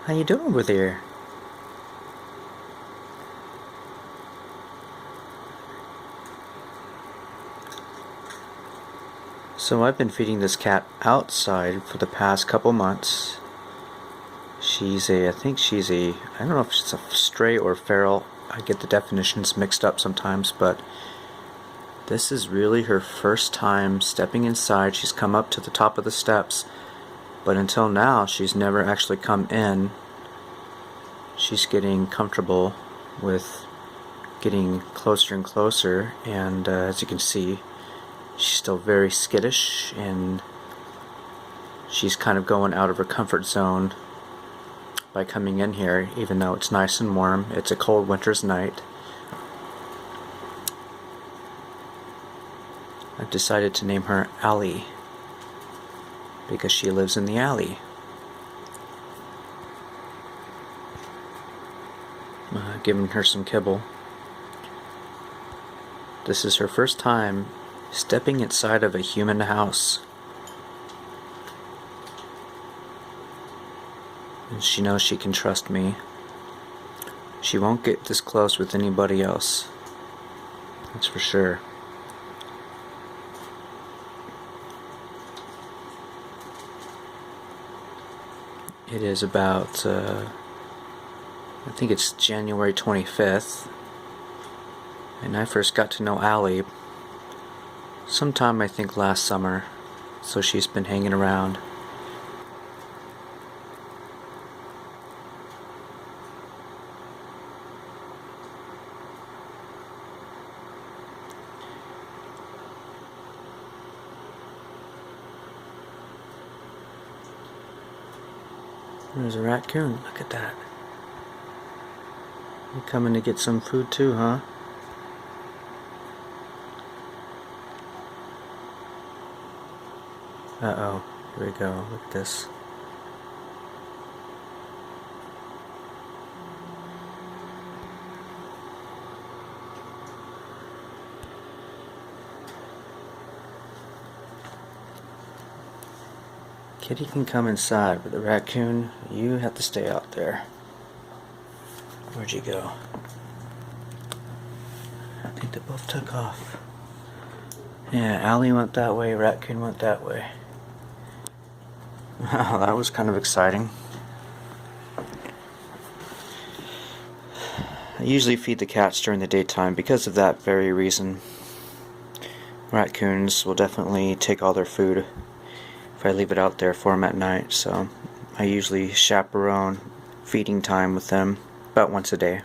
How you doing over there? So I've been feeding this cat outside for the past couple months. I think I don't know if it's a stray or feral. I get the definitions mixed up sometimes, but this is really her first time stepping inside. She's come up to the top of the steps, but until now she's never actually come in. She's getting comfortable with getting closer and closer, and as you can see, she's still very skittish, and she's kind of going out of her comfort zone by coming in here, even though it's nice and warm. It's a cold winter's night. I've decided to name her Allie because she lives in the alley. Giving her some kibble. This is her first time stepping inside of a human house. And she knows she can trust me. She won't get this close with anybody else. That's for sure. It is about, I think it's January 25th. And I first got to know Allie sometime, I think, last summer. So she's been hanging around. There's a raccoon. Look at that. You coming to get some food too, huh? Uh-oh. Here we go. Look at this. Kitty can come inside, but the raccoon, you have to stay out there. Where'd you go? I think they both took off. Yeah, Allie went that way, raccoon went that way. Wow, that was kind of exciting. I usually feed the cats during the daytime because of that very reason. Raccoons will definitely take all their food if I leave it out there for them at night, so I usually chaperone feeding time with them about once a day.